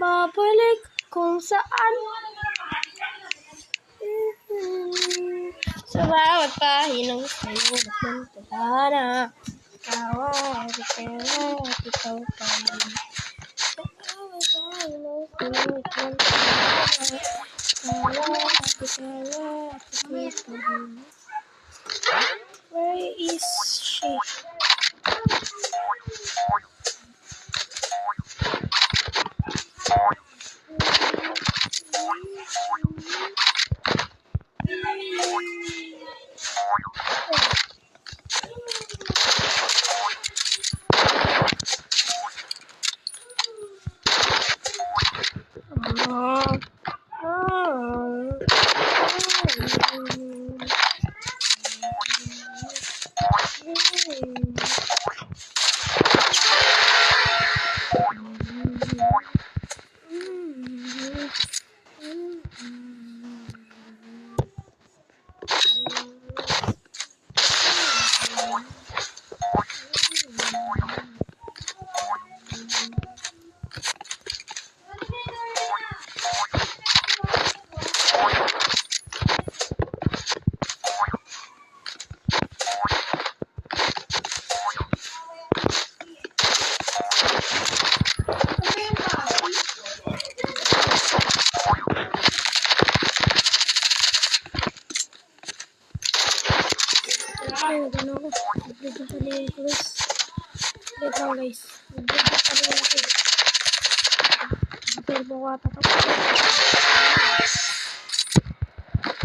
Babalik kung saan. Sa bawat pahinang sa'yo ng tadhana. Tawa at ikaw pa rin. Sa bawat pahinang sa'yo ng tadhana. Tawa at ikaw pa rin. Where is she?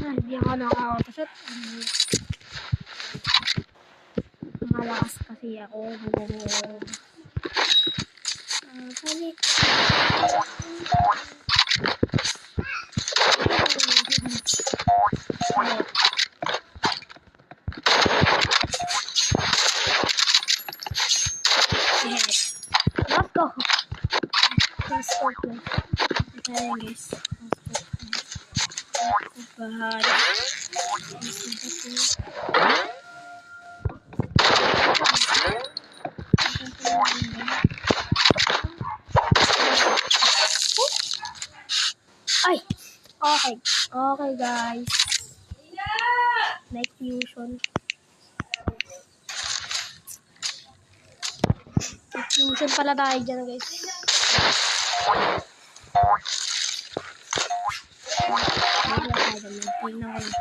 Hindi ako nakaka-auto-shot. Malakas kasi ako. Balik. Let's go. Let's go. Okay, guys. Bahari. Ay, okay guys. Night fusion. Night fusion pala tayo dyan guys. Tingnan ko lang kasi